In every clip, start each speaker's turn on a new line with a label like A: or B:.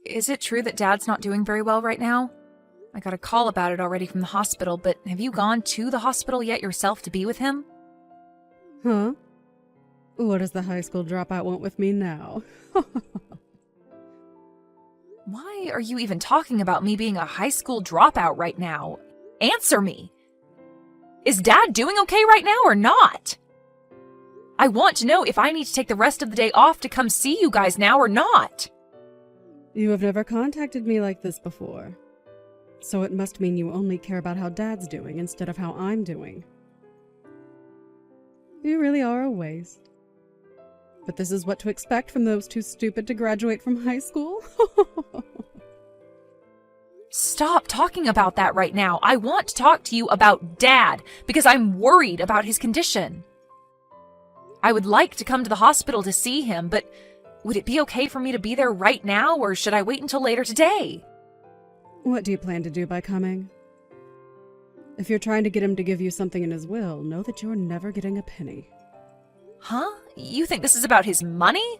A: is it true that Dad's not doing very well right now? I got a call about it already from the hospital, but have you gone to the hospital yet yourself to be with him?
B: Huh? What does the high school dropout want with me now?
A: Why are you even talking about me being a high school dropout right now? Answer me! Is Dad doing okay right now or not? I want to know if I need to take the rest of the day off to come see you guys now or not.
B: You have never contacted me like this before. So it must mean you only care about how Dad's doing instead of how I'm doing. You really are a waste. But this is what to expect from those too stupid to graduate from high school?
A: Stop talking about that right now. I want to talk to you about Dad because I'm worried about his condition. I would like to come to the hospital to see him, but would it be okay for me to be there right now, or should I wait until later today?
B: What do you plan to do by coming? If you're trying to get him to give you something in his will, know that you're never getting a penny.
A: Huh? You think this is about his money?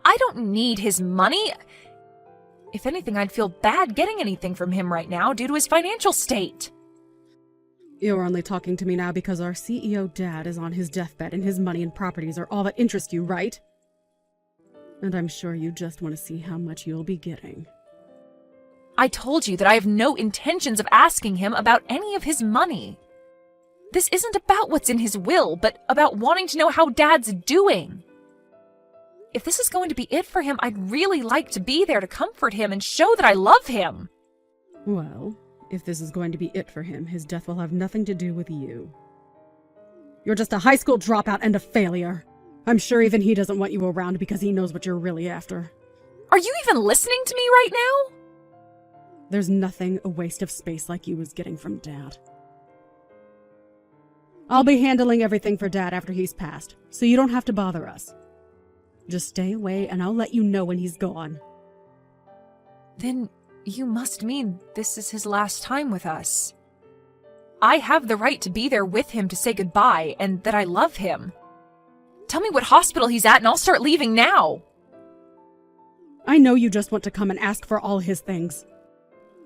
A: I don't need his money. If anything, I'd feel bad getting anything from him right now due to his financial state.
B: You're only talking to me now because our CEO Dad is on his deathbed and his money and properties are all that interest you, right? And I'm sure you just want to see how much you'll be getting.
A: I told you that I have no intentions of asking him about any of his money. This isn't about what's in his will, but about wanting to know how Dad's doing. If this is going to be it for him, I'd really like to be there to comfort him and show that I love him.
B: Well, if this is going to be it for him, his death will have nothing to do with you. You're just a high school dropout and a failure. I'm sure even he doesn't want you around because he knows what you're really after.
A: Are you even listening to me right now?
B: There's nothing a waste of space like you is getting from Dad. I'll be handling everything for Dad after he's passed, so you don't have to bother us. Just stay away and I'll let you know when he's gone.
A: Then you must mean this is his last time with us. I have the right to be there with him to say goodbye and that I love him. Tell me what hospital he's at and I'll start leaving now.
B: I know you just want to come and ask for all his things.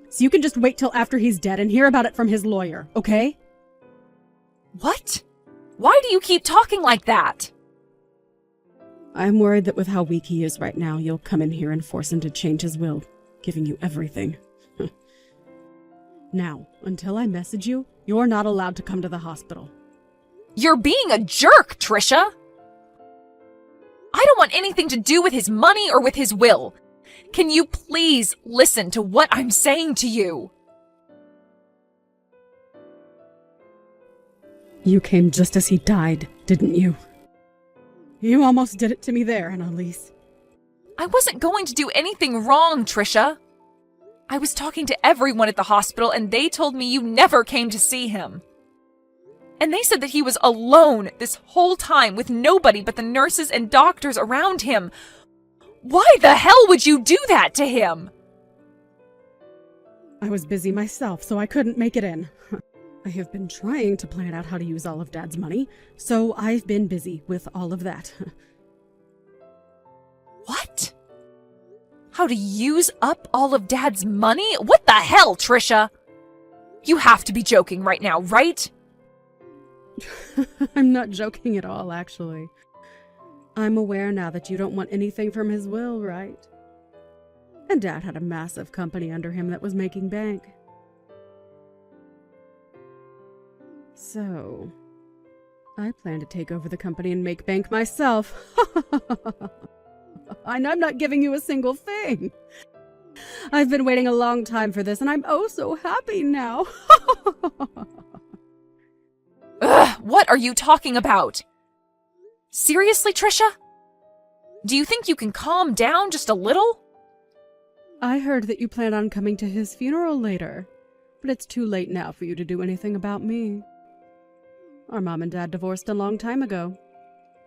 B: So you can just wait till after he's dead and hear about it from his lawyer, okay?
A: What? Why do you keep talking like that?
B: I'm worried that with how weak he is right now, you'll come in here and force him to change his will, giving you everything. Now, until I message you, you're not allowed to come to the hospital.
A: You're being a jerk, Trisha! I don't want anything to do with his money or with his will. Can you please listen to what I'm saying to you?
B: You came just as he died, didn't you? You almost did it to me there, Annalise.
A: I wasn't going to do anything wrong, Trisha. I was talking to everyone at the hospital and they told me you never came to see him. And they said that he was alone this whole time with nobody but the nurses and doctors around him. Why the hell would you do that to him?
B: I was busy myself, so I couldn't make it in. I have been trying to plan out how to use all of Dad's money, so I've been busy with all of that.
A: What? How to use up all of Dad's money? What the hell, Trisha? You have to be joking right now, right?
B: I'm not joking at all, actually. I'm aware now that you don't want anything from his will, right? And Dad had a massive company under him that was making bank. So, I plan to take over the company and make bank myself. And I'm not giving you a single thing. I've been waiting a long time for this, and I'm oh so happy now.
A: Ugh, what are you talking about? Seriously, Trisha? Do you think you can calm down just a little?
B: I heard that you plan on coming to his funeral later, but it's too late now for you to do anything about me. Our mom and dad divorced a long time ago,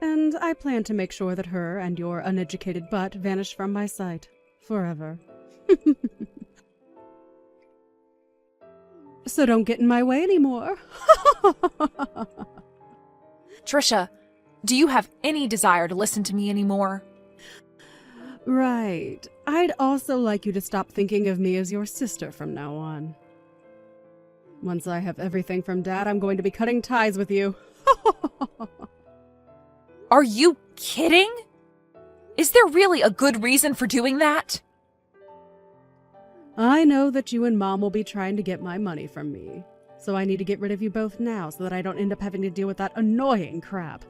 B: and I plan to make sure that her and your uneducated butt vanish from my sight forever. So don't get in my way anymore.
A: Trisha, do you have any desire to listen to me anymore?
B: Right. I'd also like you to stop thinking of me as your sister from now on. Once I have everything from Dad, I'm going to be cutting ties with you.
A: Are you kidding? Is there really a good reason for doing that?
B: I know that you and Mom will be trying to get my money from me, so I need to get rid of you both now so that I don't end up having to deal with that annoying crap.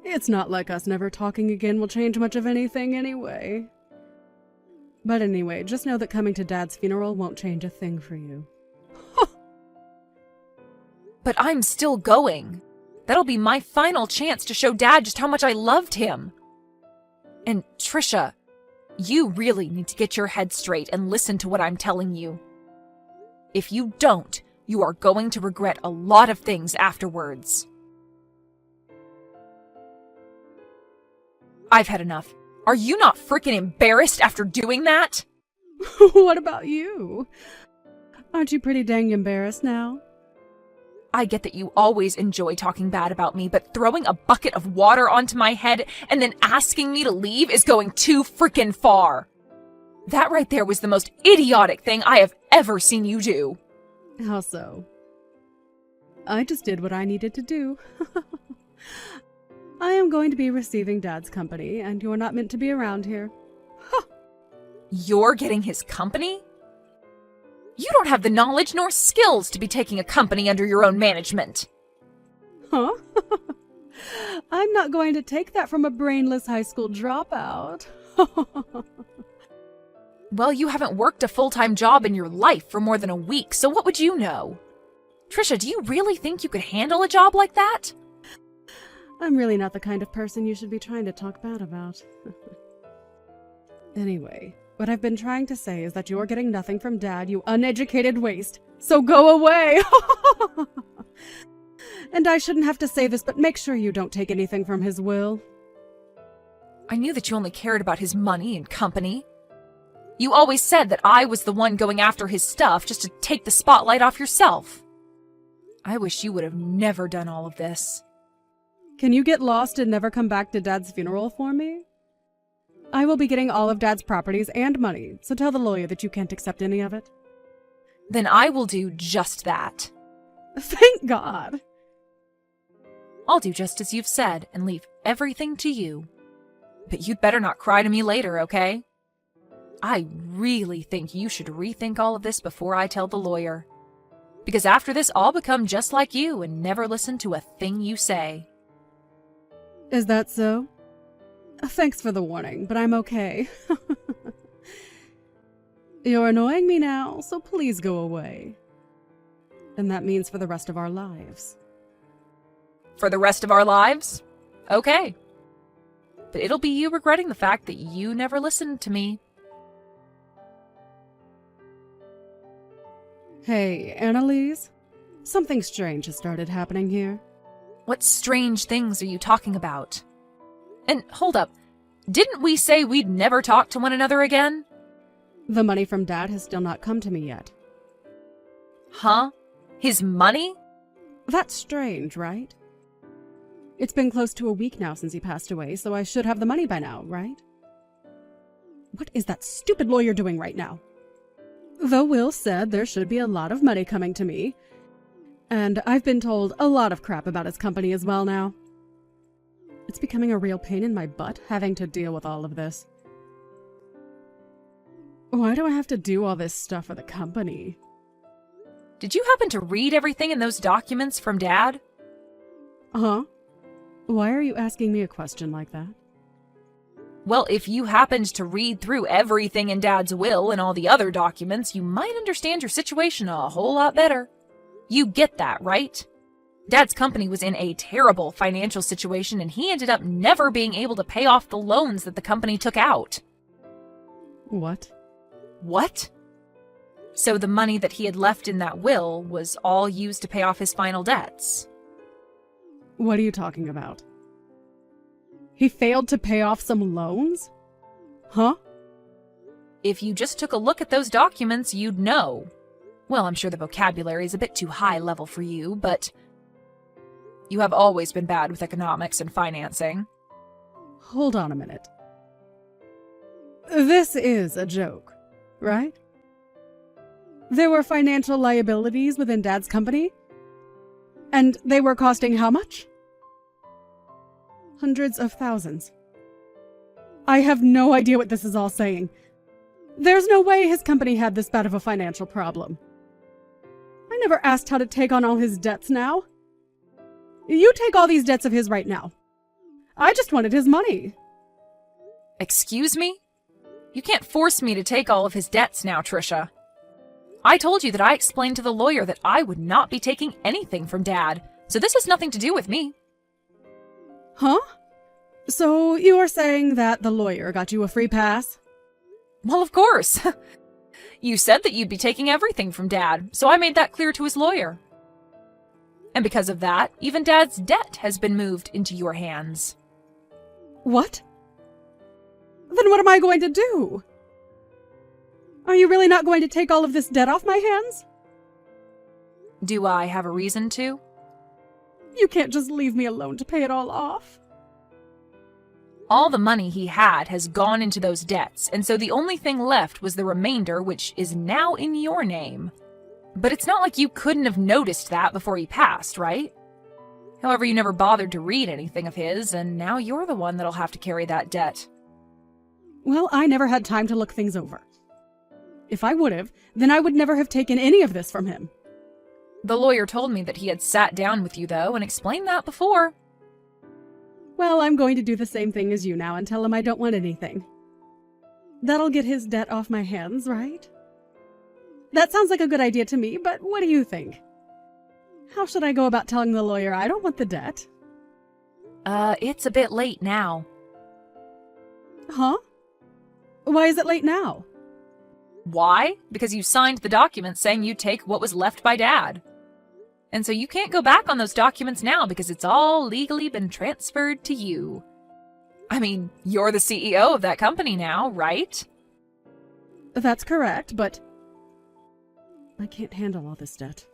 B: It's not like us never talking again will change much of anything anyway. But anyway, just know that coming to Dad's funeral won't change a thing for you.
A: But I'm still going. That'll be my final chance to show Dad just how much I loved him. And Trisha, you really need to get your head straight and listen to what I'm telling you. If you don't, you are going to regret a lot of things afterwards. I've had enough. Are you not freaking embarrassed after doing that?
B: What about you? Aren't you pretty dang embarrassed now?
A: I get that you always enjoy talking bad about me, but throwing a bucket of water onto my head and then asking me to leave is going too freaking far. That right there was the most idiotic thing I have ever seen you do.
B: How so? I just did what I needed to do. I am going to be receiving Dad's company, and you're not meant to be around here.
A: You're getting his company? You don't have the knowledge nor skills to be taking a company under your own management.
B: Huh? I'm not going to take that from a brainless high school dropout.
A: Well, you haven't worked a full-time job in your life for more than a week, so what would you know? Trisha, do you really think you could handle a job like that?
B: I'm really not the kind of person you should be trying to talk bad about. Anyway, what I've been trying to say is that you're getting nothing from Dad, you uneducated waste. So go away! And I shouldn't have to say this, but make sure you don't take anything from his will.
A: I knew that you only cared about his money and company. You always said that I was the one going after his stuff just to take the spotlight off yourself. I wish you would have never done all of this.
B: Can you get lost and never come back to Dad's funeral for me? I will be getting all of Dad's properties and money, so tell the lawyer that you can't accept any of it.
A: Then I will do just that.
B: Thank God!
A: I'll do just as you've said and leave everything to you. But you'd better not cry to me later, okay? I really think you should rethink all of this before I tell the lawyer. Because after this, I'll become just like you and never listen to a thing you say.
B: Is that so? Thanks for the warning, but I'm okay. You're annoying me now, so please go away. And that means for the rest of our lives.
A: For the rest of our lives? Okay. But it'll be you regretting the fact that you never listened to me.
B: Hey, Annalise? Something strange has started happening here.
A: What strange things are you talking about? And hold up, didn't we say we'd never talk to one another again?
B: The money from Dad has still not come to me yet.
A: Huh? His money?
B: That's strange, right? It's been close to a week now since he passed away, so I should have the money by now, right? What is that stupid lawyer doing right now? Though Will said there should be a lot of money coming to me, and I've been told a lot of crap about his company as well now. It's becoming a real pain in my butt having to deal with all of this. Why do I have to do all this stuff for the company?
A: Did you happen to read everything in those documents from Dad?
B: Huh? Why are you asking me a question like that?
A: Well, if you happened to read through everything in Dad's will and all the other documents, you might understand your situation a whole lot better. You get that, right? Dad's company was in a terrible financial situation, and he ended up never being able to pay off the loans that the company took out.
B: What?
A: What? So the money that he had left in that will was all used to pay off his final debts.
B: What are you talking about? He failed to pay off some loans? Huh?
A: If you just took a look at those documents, you'd know. Well, I'm sure the vocabulary is a bit too high level for you, but you have always been bad with economics and financing.
B: Hold on a minute. This is a joke, right? There were financial liabilities within Dad's company? And they were costing how much? Hundreds of thousands. I have no idea what this is all saying. There's no way his company had this bad of a financial problem. I never asked how to take on all his debts now. You take all these debts of his right now. I just wanted his money.
A: Excuse me? You can't force me to take all of his debts now, Trisha. I told you that I explained to the lawyer that I would not be taking anything from Dad, so this has nothing to do with me.
B: Huh? So you are saying that the lawyer got you a free pass?
A: Well, of course. You said that you'd be taking everything from Dad, so I made that clear to his lawyer. And because of that, even Dad's debt has been moved into your hands.
B: What? Then what am I going to do? Are you really not going to take all of this debt off my hands?
A: Do I have a reason to?
B: You can't just leave me alone to pay it all off.
A: All the money he had has gone into those debts, and so the only thing left was the remainder, which is now in your name. But it's not like you couldn't have noticed that before he passed, right? However, you never bothered to read anything of his, and now you're the one that'll have to carry that debt.
B: Well, I never had time to look things over. If I would have, then I would never have taken any of this from him.
A: The lawyer told me that he had sat down with you, though, and explained that before.
B: Well, I'm going to do the same thing as you now and tell him I don't want anything. That'll get his debt off my hands, right? That sounds like a good idea to me, but what do you think? How should I go about telling the lawyer I don't want the debt?
A: It's a bit late now.
B: Huh? Why is it late now?
A: Why? Because you signed the document saying you'd take what was left by Dad. And so you can't go back on those documents now because it's all legally been transferred to you. I mean, you're the CEO of that company now, right?
B: That's correct, but I can't handle all this debt.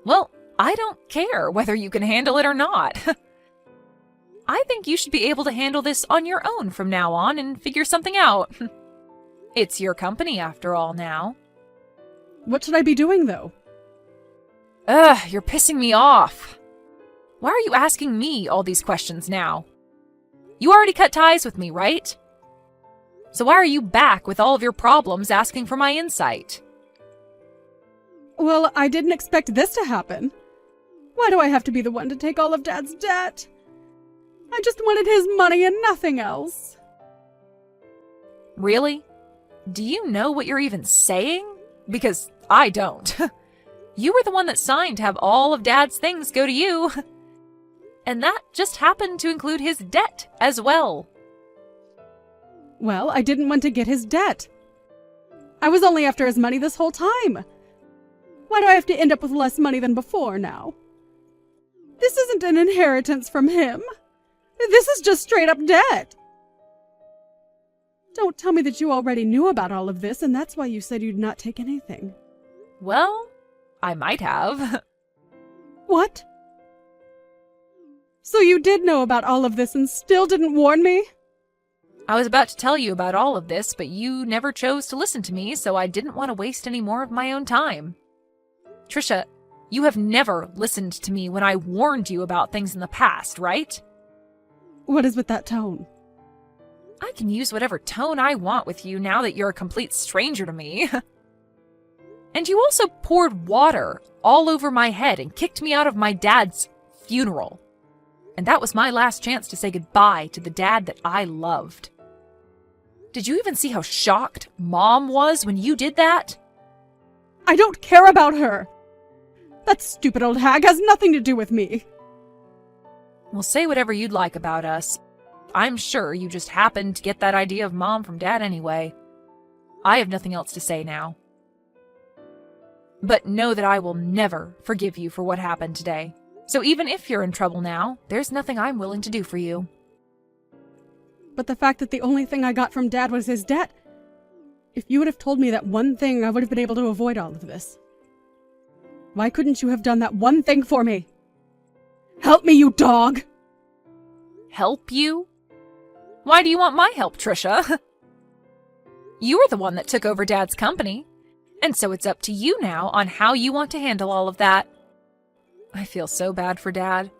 A: Well, I don't care whether you can handle it or not. I think you should be able to handle this on your own from now on and figure something out. It's your company after all now.
B: What should I be doing, though?
A: Ugh, you're pissing me off. Why are you asking me all these questions now? You already cut ties with me, right? So why are you back with all of your problems asking for my insight?
B: Well, I didn't expect this to happen. Why do I have to be the one to take all of Dad's debt? I just wanted his money and nothing else.
A: Really? Do you know what you're even saying? Because I don't. You were the one that signed to have all of Dad's things go to you. And that just happened to include his debt as well.
B: Well, I didn't want to get his debt. I was only after his money this whole time. Why do I have to end up with less money than before now? This isn't an inheritance from him. This is just straight up debt. Don't tell me that you already knew about all of this and that's why you said you'd not take anything.
A: Well, I might have.
B: What? So you did know about all of this and still didn't warn me?
A: I was about to tell you about all of this, but you never chose to listen to me, so I didn't want to waste any more of my own time. Trisha, you have never listened to me when I warned you about things in the past, right?
B: What is with that tone?
A: I can use whatever tone I want with you now that you're a complete stranger to me. And you also poured water all over my head and kicked me out of my dad's funeral. And that was my last chance to say goodbye to the dad that I loved. Did you even see how shocked Mom was when you did that?
B: I don't care about her. That stupid old hag has nothing to do with me.
A: Well, say whatever you'd like about us. I'm sure you just happened to get that idea of Mom from Dad anyway. I have nothing else to say now. But know that I will never forgive you for what happened today. So even if you're in trouble now, there's nothing I'm willing to do for you.
B: But the fact that the only thing I got from Dad was his debt. If you would have told me that one thing, I would have been able to avoid all of this. Why couldn't you have done that one thing for me? Help me, you dog!
A: Help you? Why do you want my help, Trisha? You were the one that took over Dad's company, and so it's up to you now on how you want to handle all of that. I feel so bad for Dad.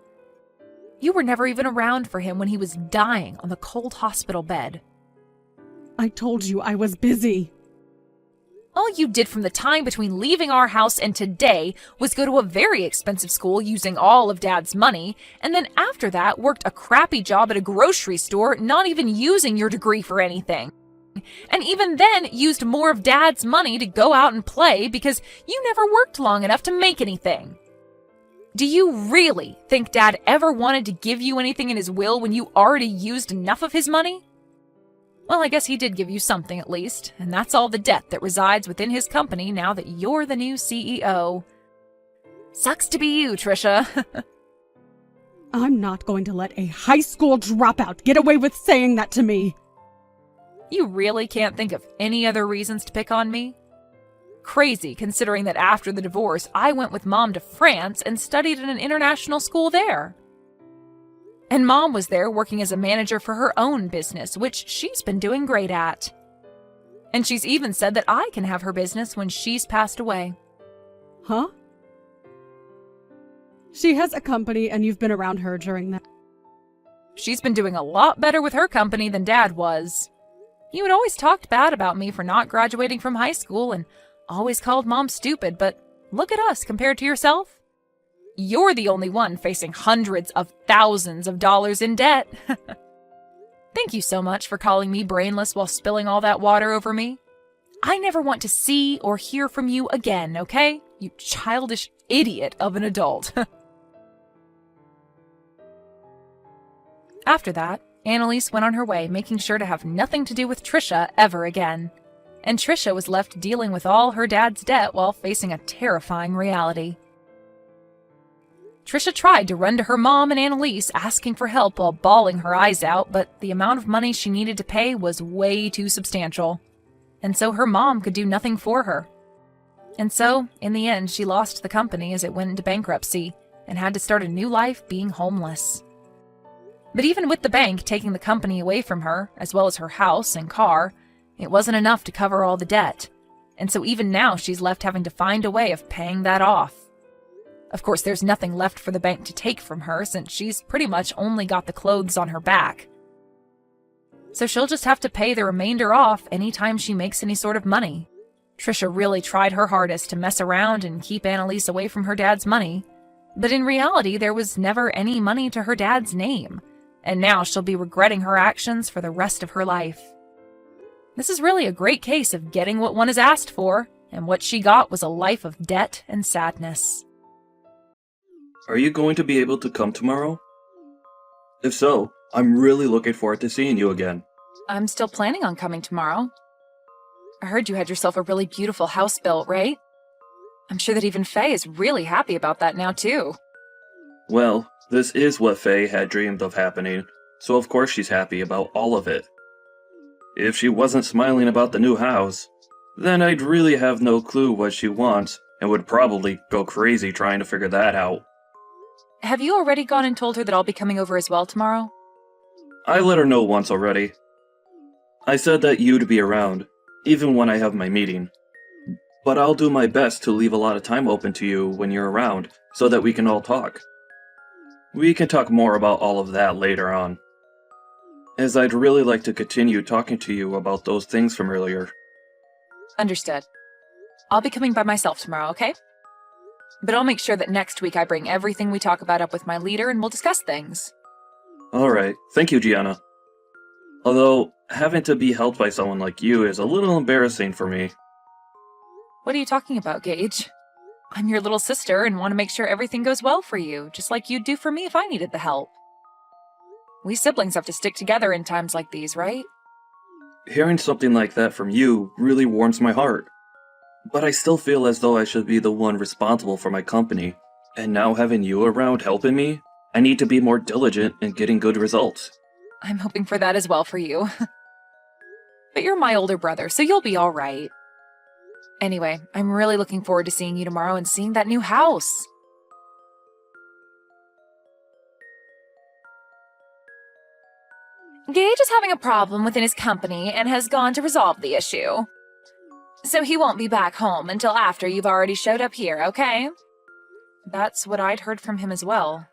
A: You were never even around for him when he was dying on the cold hospital bed.
B: I told you I was busy.
A: All you did from the time between leaving our house and today was go to a very expensive school using all of Dad's money, and then after that worked a crappy job at a grocery store, not even using your degree for anything. And even then used more of Dad's money to go out and play because you never worked long enough to make anything. Do you really think Dad ever wanted to give you anything in his will when you already used enough of his money? Well, I guess he did give you something at least, and that's all the debt that resides within his company now that you're the new CEO. Sucks to be you, Trisha.
B: I'm not going to let a high school dropout get away with saying that to me.
A: You really can't think of any other reasons to pick on me? Crazy, considering that after the divorce, I went with Mom to France and studied at an international school there. And Mom was there working as a manager for her own business, which she's been doing great at. And she's even said that I can have her business when she's passed away.
B: Huh? She has a company and you've been around her during that.
A: She's been doing a lot better with her company than Dad was. You had always talked bad about me for not graduating from high school and always called Mom stupid, but look at us compared to yourself. You're the only one facing hundreds of thousands of dollars in debt. Thank you so much for calling me brainless while spilling all that water over me. I never want to see or hear from you again, okay? You childish idiot of an adult. After that, Annalise went on her way, making sure to have nothing to do with Trisha ever again. And Trisha was left dealing with all her dad's debt while facing a terrifying reality. Trisha tried to run to her mom and Annalise asking for help while bawling her eyes out, but the amount of money she needed to pay was way too substantial. And so her mom could do nothing for her. And so, in the end, she lost the company as it went into bankruptcy and had to start a new life being homeless. But even with the bank taking the company away from her, as well as her house and car, it wasn't enough to cover all the debt. And so even now she's left having to find a way of paying that off. Of course, there's nothing left for the bank to take from her since she's pretty much only got the clothes on her back. So she'll just have to pay the remainder off anytime she makes any sort of money. Trisha really tried her hardest to mess around and keep Annalise away from her dad's money, but in reality there was never any money to her dad's name, and now she'll be regretting her actions for the rest of her life. This is really a great case of getting what one is asked for, and what she got was a life of debt and sadness.
C: Are you going to be able to come tomorrow? If so, I'm really looking forward to seeing you again.
A: I'm still planning on coming tomorrow. I heard you had yourself a really beautiful house built, right? I'm sure that even Faye is really happy about that now, too.
C: Well, this is what Faye had dreamed of happening, so of course she's happy about all of it. If she wasn't smiling about the new house, then I'd really have no clue what she wants and would probably go crazy trying to figure that out.
A: Have you already gone and told her that I'll be coming over as well tomorrow?
C: I let her know once already. I said that you'd be around, even when I have my meeting. But I'll do my best to leave a lot of time open to you when you're around, so that we can all talk. We can talk more about all of that later on, as I'd really like to continue talking to you about those things from earlier.
A: Understood. I'll be coming by myself tomorrow, okay? But I'll make sure that next week I bring everything we talk about up with my leader and we'll discuss things.
C: Alright, thank you, Gianna. Although, having to be helped by someone like you is a little embarrassing for me.
A: What are you talking about, Gage? I'm your little sister and want to make sure everything goes well for you, just like you'd do for me if I needed the help. We siblings have to stick together in times like these, right?
C: Hearing something like that from you really warms my heart. But I still feel as though I should be the one responsible for my company, and now having you around helping me, I need to be more diligent in getting good results.
A: I'm hoping for that as well for you. But you're my older brother, so you'll be alright. Anyway, I'm really looking forward to seeing you tomorrow and seeing that new house. Gage is having a problem within his company and has gone to resolve the issue. So he won't be back home until after you've already showed up here, okay? That's what I'd heard from him as well.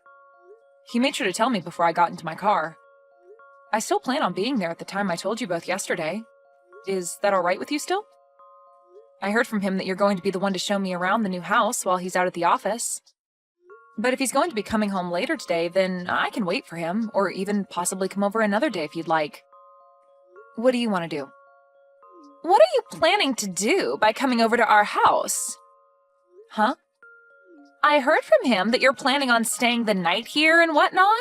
A: He made sure to tell me before I got into my car. I still plan on being there at the time I told you both yesterday. Is that all right with you still? I heard from him that you're going to be the one to show me around the new house while he's out at the office. But if he's going to be coming home later today, then I can wait for him, or even possibly come over another day if you'd like. What do you want to do? What are you planning to do by coming over to our house? Huh? I heard from him that you're planning on staying the night here and whatnot.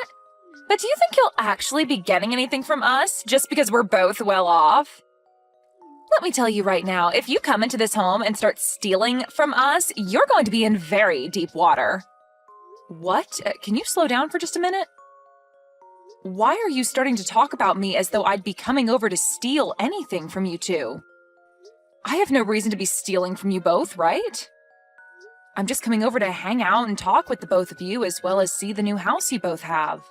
A: But do you think you'll actually be getting anything from us just because we're both well off? Let me tell you right now, if you come into this home and start stealing from us, you're going to be in very deep water. What? Can you slow down for just a minute? Why are you starting to talk about me as though I'd be coming over to steal anything from you two? I have no reason to be stealing from you both, right? I'm just coming over to hang out and talk with the both of you as well as see the new house you both have.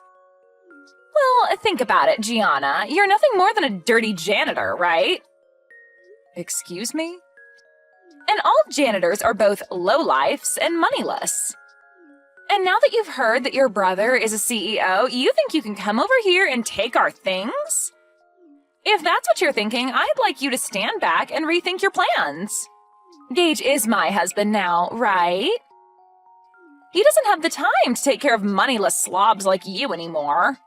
A: Well, think about it, Gianna. You're nothing more than a dirty janitor, right? Excuse me? And all janitors are both lowlifes and moneyless. And now that you've heard that your brother is a CEO, you think you can come over here and take our things? If that's what you're thinking, I'd like you to stand back and rethink your plans. Gage is my husband now, right? He doesn't have the time to take care of moneyless slobs like you anymore.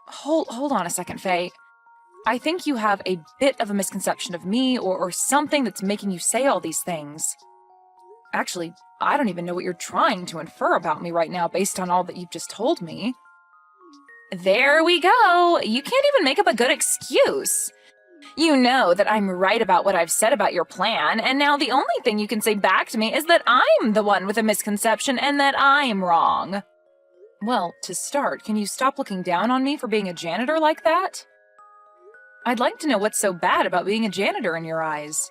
A: Hold on a second, Faye. I think you have a bit of a misconception of me or something that's making you say all these things. Actually, I don't even know what you're trying to infer about me right now based on all that you've just told me. There we go. You can't even make up a good excuse. You know that I'm right about what I've said about your plan, and now the only thing you can say back to me is that I'm the one with a misconception and that I'm wrong. Well, to start, can you stop looking down on me for being a janitor like that? I'd like to know what's so bad about being a janitor in your eyes.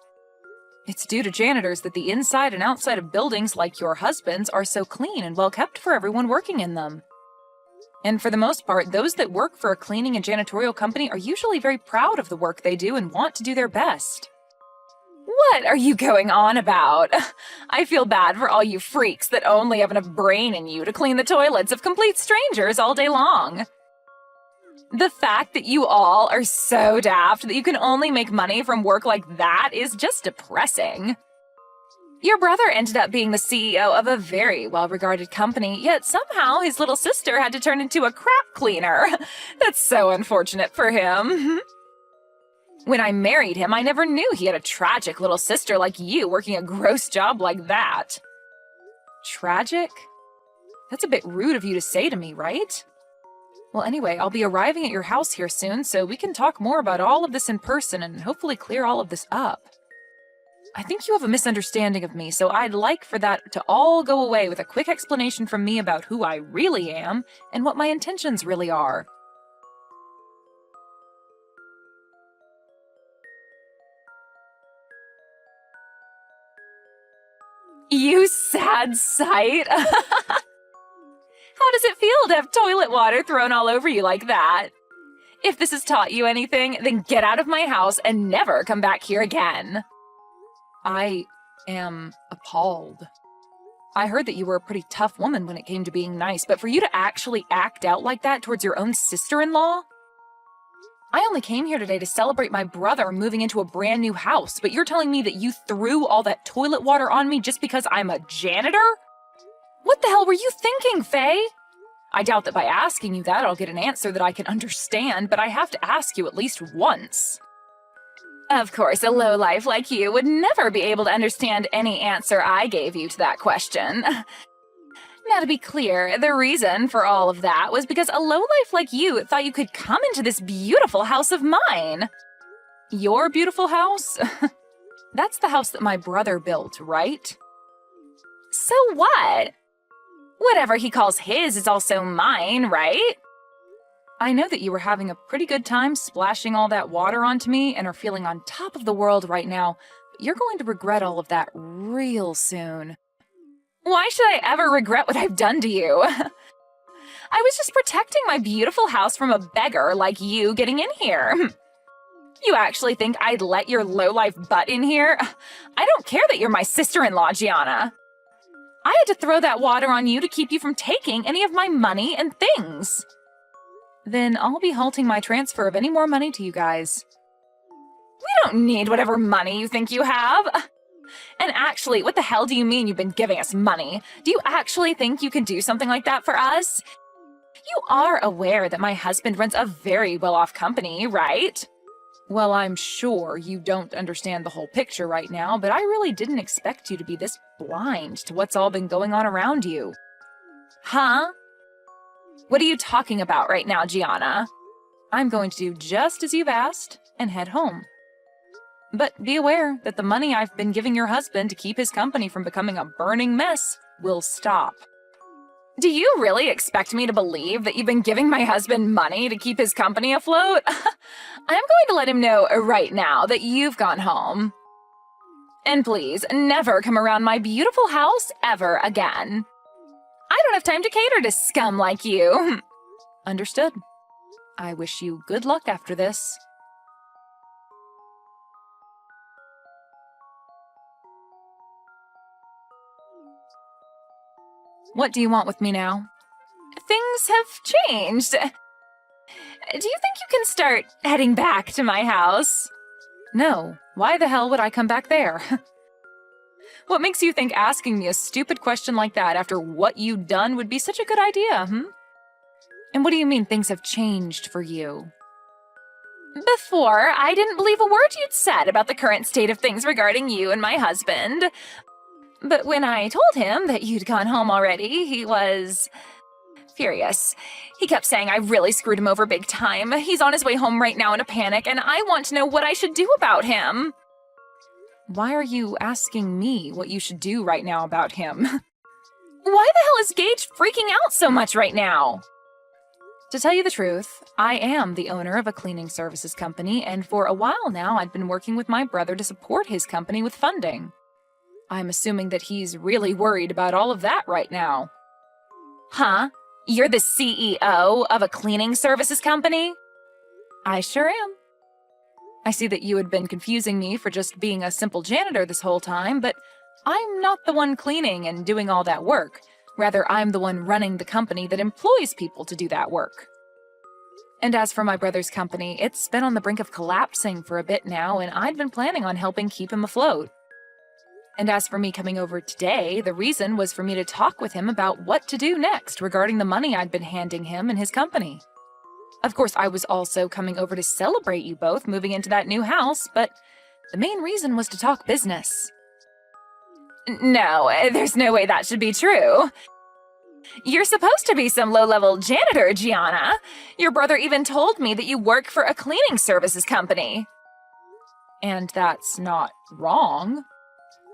A: It's due to janitors that the inside and outside of buildings like your husband's are so clean and well kept for everyone working in them. And for the most part, those that work for a cleaning and janitorial company are usually very proud of the work they do and want to do their best. What are you going on about? I feel bad for all you freaks that only have enough brain in you to clean the toilets of complete strangers all day long. The fact that you all are so daft that you can only make money from work like that is just depressing. Your brother ended up being the CEO of a very well-regarded company, yet somehow his little sister had to turn into a crap cleaner. That's so unfortunate for him. When I married him, I never knew he had a tragic little sister like you working a gross job like that. Tragic? That's a bit rude of you to say to me, right? Well, anyway, I'll be arriving at your house here soon, so we can talk more about all of this in person and hopefully clear all of this up. I think you have a misunderstanding of me, so I'd like for that to all go away with a quick explanation from me about who I really am and what my intentions really are. You sad sight. How does it feel to have toilet water thrown all over you like that? If this has taught you anything, then get out of my house and never come back here again. I am appalled. I heard that you were a pretty tough woman when it came to being nice, but for you to actually act out like that towards your own sister-in-law? I only came here today to celebrate my brother moving into a brand new house, but you're telling me that you threw all that toilet water on me just because I'm a janitor? What the hell were you thinking, Faye? I doubt that by asking you that I'll get an answer that I can understand, but I have to ask you at least once. Of course, a lowlife like you would never be able to understand any answer I gave you to that question. Now, to be clear, the reason for all of that was because a lowlife like you thought you could come into this beautiful house of mine. Your beautiful house? That's the house that my brother built, right? So what? Whatever he calls his is also mine, right? I know that you were having a pretty good time splashing all that water onto me and are feeling on top of the world right now, but you're going to regret all of that real soon. Why should I ever regret what I've done to you? I was just protecting my beautiful house from a beggar like you getting in here. You actually think I'd let your lowlife butt in here? I don't care that you're my sister-in-law, Gianna. I had to throw that water on you to keep you from taking any of my money and things. Then I'll be halting my transfer of any more money to you guys. We don't need whatever money you think you have. And actually, what the hell do you mean you've been giving us money? Do you actually think you can do something like that for us? You are aware that my husband runs a very well-off company, right? Well, I'm sure you don't understand the whole picture right now, but I really didn't expect you to be this blind to what's all been going on around you. Huh? What are you talking about right now, Gianna? I'm going to do just as you've asked and head home. But be aware that the money I've been giving your husband to keep his company from becoming a burning mess will stop. Do you really expect me to believe that you've been giving my husband money to keep his company afloat? I'm going to let him know right now that you've gone home. And please, never come around my beautiful house ever again. I don't have time to cater to scum like you. Understood. I wish you good luck after this. What do you want with me now? Things have changed. Do you think you can start heading back to my house? No. Why the hell would I come back there? What makes you think asking me a stupid question like that after what you'd done would be such a good idea, And what do you mean things have changed for you? Before, I didn't believe a word you'd said about the current state of things regarding you and my husband. But when I told him that you'd gone home already, he was furious. He kept saying I really screwed him over big time. He's on his way home right now in a panic, and I want to know what I should do about him. Why are you asking me what you should do right now about him? Why the hell is Gage freaking out so much right now? To tell you the truth, I am the owner of a cleaning services company, and for a while now I'd been working with my brother to support his company with funding. I'm assuming that he's really worried about all of that right now. Huh? You're the CEO of a cleaning services company? I sure am. I see that you had been confusing me for just being a simple janitor this whole time, but I'm not the one cleaning and doing all that work. Rather, I'm the one running the company that employs people to do that work. And as for my brother's company, it's been on the brink of collapsing for a bit now, and I'd been planning on helping keep him afloat. And as for me coming over today, the reason was for me to talk with him about what to do next regarding the money I'd been handing him and his company. Of course, I was also coming over to celebrate you both moving into that new house, but the main reason was to talk business. No, there's no way that should be true. You're supposed to be some low-level janitor, Gianna. Your brother even told me that you work for a cleaning services company. And that's not wrong.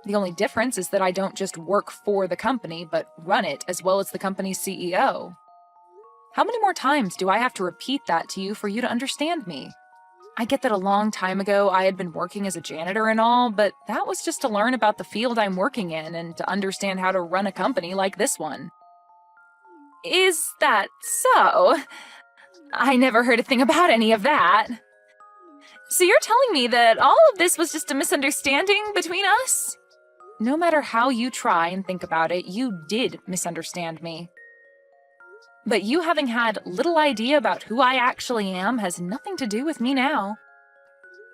A: The only difference is that I don't just work for the company, but run it as well as the company's CEO. How many more times do I have to repeat that to you for you to understand me? I get that a long time ago I had been working as a janitor and all, but that was just to learn about the field I'm working in and to understand how to run a company like this one. Is that so? I never heard a thing about any of that. So you're telling me that all of this was just a misunderstanding between us? No matter how you try and think about it, you did misunderstand me. But you having had little idea about who I actually am has nothing to do with me now.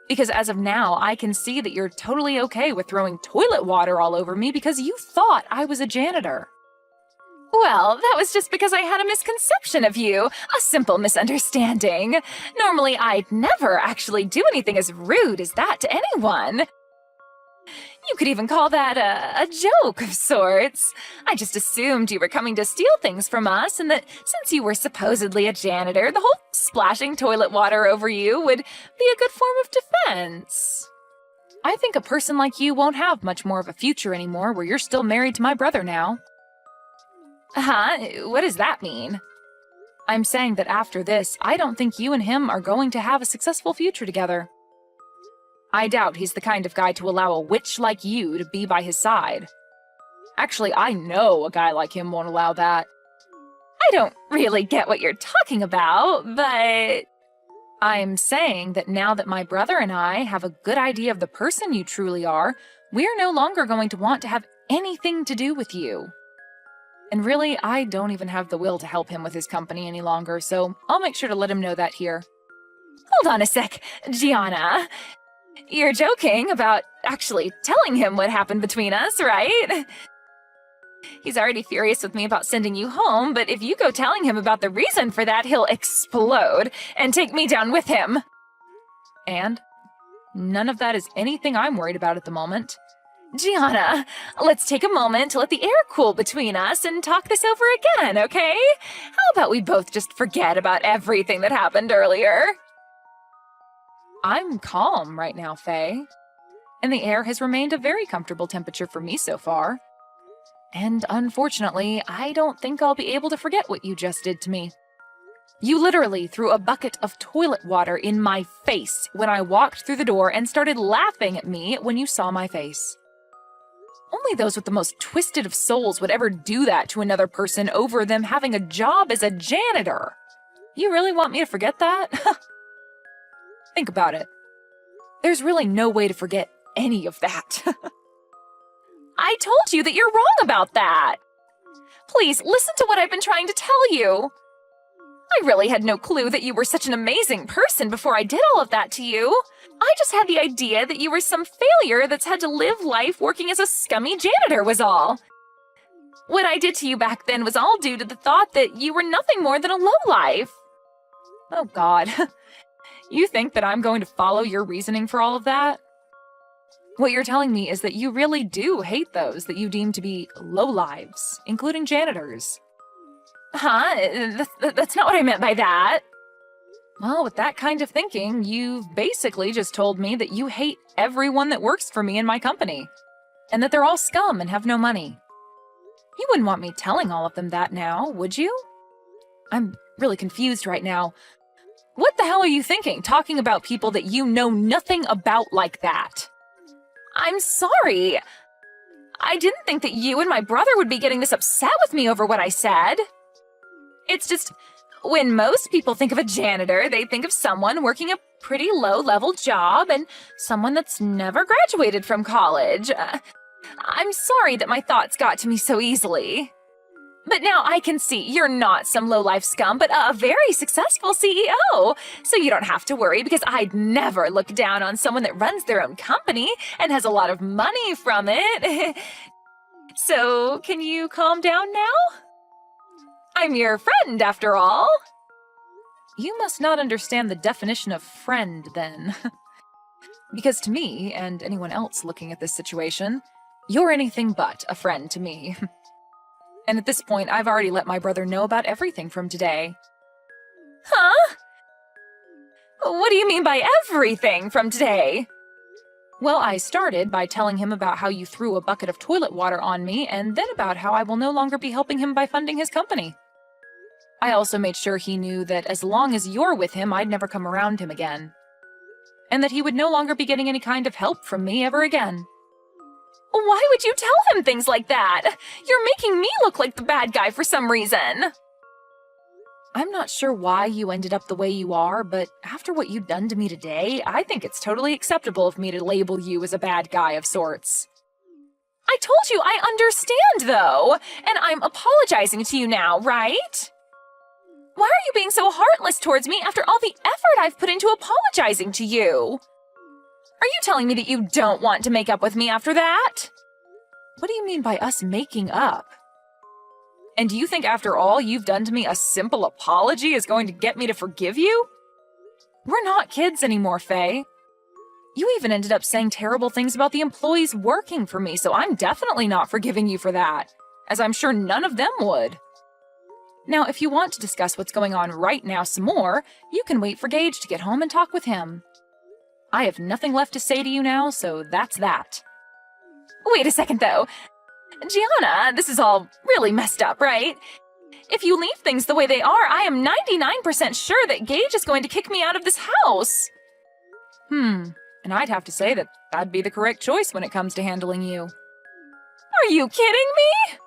A: Because as of now, I can see that you're totally okay with throwing toilet water all over me because you thought I was a janitor. Well, that was just because I had a misconception of you, a simple misunderstanding. Normally, I'd never actually do anything as rude as that to anyone. You could even call that a joke of sorts. I just assumed you were coming to steal things from us, and that since you were supposedly a janitor, the whole splashing toilet water over you would be a good form of defense. I think a person like you won't have much more of a future anymore where you're still married to my brother now. Huh? What does that mean? I'm saying that after this, I don't think you and him are going to have a successful future together. I doubt he's the kind of guy to allow a witch like you to be by his side. Actually, I know a guy like him won't allow that. I don't really get what you're talking about, but I'm saying that now that my brother and I have a good idea of the person you truly are, we're no longer going to want to have anything to do with you. And really, I don't even have the will to help him with his company any longer, so I'll make sure to let him know that here. Hold on a sec, Gianna. You're joking about actually telling him what happened between us, right? He's already furious with me about sending you home, but if you go telling him about the reason for that, he'll explode and take me down with him. And none of that is anything I'm worried about at the moment. Gianna, let's take a moment to let the air cool between us and talk this over again, okay? How about we both just forget about everything that happened earlier? I'm calm right now, Faye. And the air has remained a very comfortable temperature for me so far. And unfortunately, I don't think I'll be able to forget what you just did to me. You literally threw a bucket of toilet water in my face when I walked through the door and started laughing at me when you saw my face. Only those with the most twisted of souls would ever do that to another person over them having a job as a janitor. You really want me to forget that? Think about it. There's really no way to forget any of that. I told you that you're wrong about that. Please, listen to what I've been trying to tell you. I really had no clue that you were such an amazing person before I did all of that to you. I just had the idea that you were some failure that's had to live life working as a scummy janitor was all. What I did to you back then was all due to the thought that you were nothing more than a lowlife. Oh God. You think that I'm going to follow your reasoning for all of that? What you're telling me is that you really do hate those that you deem to be lowlives, including janitors. Huh? That's not what I meant by that. Well, with that kind of thinking, you've basically just told me that you hate everyone that works for me in my company, and that they're all scum and have no money. You wouldn't want me telling all of them that now, would you? I'm really confused right now. What the hell are you thinking, talking about people that you know nothing about like that? I'm sorry. I didn't think that you and my brother would be getting this upset with me over what I said. It's just, when most people think of a janitor, they think of someone working a pretty low-level job and someone that's never graduated from college. I'm sorry that my thoughts got to me so easily. But now I can see you're not some low-life scum, but a very successful CEO. So you don't have to worry, because I'd never look down on someone that runs their own company and has a lot of money from it. So can you calm down now? I'm your friend, after all. You must not understand the definition of friend, then. Because to me, and anyone else looking at this situation, you're anything but a friend to me. And at this point, I've already let my brother know about everything from today. Huh? What do you mean by everything from today? Well, I started by telling him about how you threw a bucket of toilet water on me, and then about how I will no longer be helping him by funding his company. I also made sure he knew that as long as you're with him, I'd never come around him again. And that he would no longer be getting any kind of help from me ever again. Why would you tell him things like that? You're making me look like the bad guy for some reason. I'm not sure why you ended up the way you are, but after what you've done to me today, I think it's totally acceptable of me to label you as a bad guy of sorts. I told you I understand, though, and I'm apologizing to you now, right? Why are you being so heartless towards me after all the effort I've put into apologizing to you? Are you telling me that you don't want to make up with me after that? What do you mean by us making up? And do you think after all you've done to me, a simple apology is going to get me to forgive you? We're not kids anymore, Faye. You even ended up saying terrible things about the employees working for me, so I'm definitely not forgiving you for that, as I'm sure none of them would. Now, if you want to discuss what's going on right now some more, you can wait for Gage to get home and talk with him. I have nothing left to say to you now, so that's that. Wait a second, though. Gianna, this is all really messed up, right? If you leave things the way they are, I am 99% sure that Gage is going to kick me out of this house. And I'd have to say that that'd be the correct choice when it comes to handling you. Are you kidding me?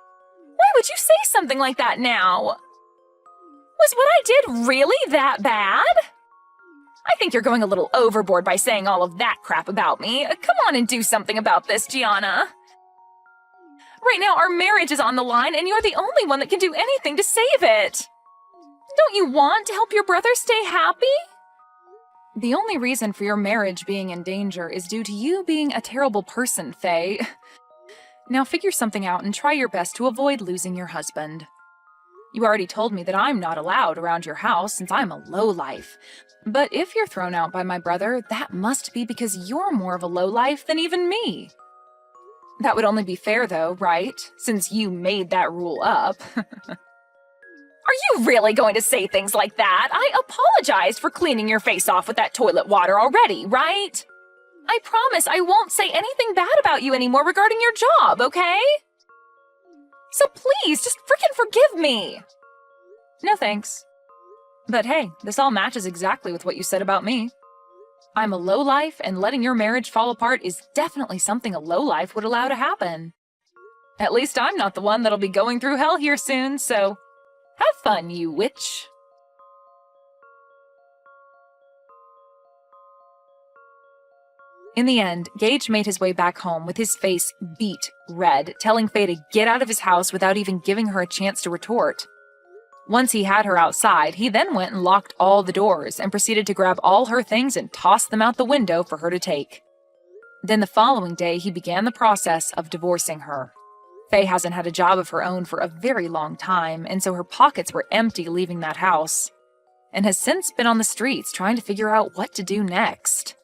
A: Why would you say something like that now? Was what I did really that bad? I think you're going a little overboard by saying all of that crap about me. Come on and do something about this, Gianna. Right now, our marriage is on the line, and you're the only one that can do anything to save it. Don't you want to help your brother stay happy? The only reason for your marriage being in danger is due to you being a terrible person, Faye. Now figure something out and try your best to avoid losing your husband. You already told me that I'm not allowed around your house since I'm a lowlife. But if you're thrown out by my brother, that must be because you're more of a lowlife than even me. That would only be fair, though, right? Since you made that rule up. Are you really going to say things like that? I apologized for cleaning your face off with that toilet water already, right? I promise I won't say anything bad about you anymore regarding your job, okay? So please, just frickin' forgive me! No thanks. But hey, this all matches exactly with what you said about me. I'm a lowlife, and letting your marriage fall apart is definitely something a lowlife would allow to happen. At least I'm not the one that'll be going through hell here soon, so have fun, you witch. In the end, Gage made his way back home with his face beet red, telling Faye to get out of his house without even giving her a chance to retort. Once he had her outside, he then went and locked all the doors and proceeded to grab all her things and toss them out the window for her to take. Then the following day, he began the process of divorcing her. Faye hasn't had a job of her own for a very long time, and so her pockets were empty leaving that house, and has since been on the streets trying to figure out what to do next.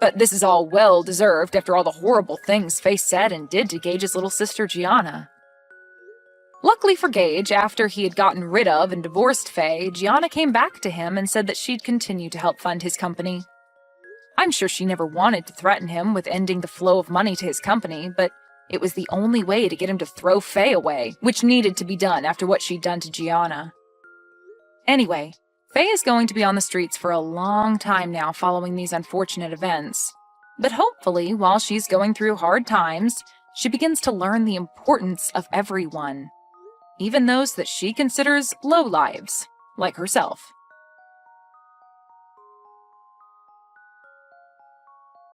A: But this is all well-deserved after all the horrible things Faye said and did to Gage's little sister Gianna. Luckily for Gage, after he had gotten rid of and divorced Faye, Gianna came back to him and said that she'd continue to help fund his company. I'm sure she never wanted to threaten him with ending the flow of money to his company, but it was the only way to get him to throw Faye away, which needed to be done after what she'd done to Gianna. Anyway, Faye is going to be on the streets for a long time now following these unfortunate events. But hopefully, while she's going through hard times, she begins to learn the importance of everyone, even those that she considers low lives, like herself.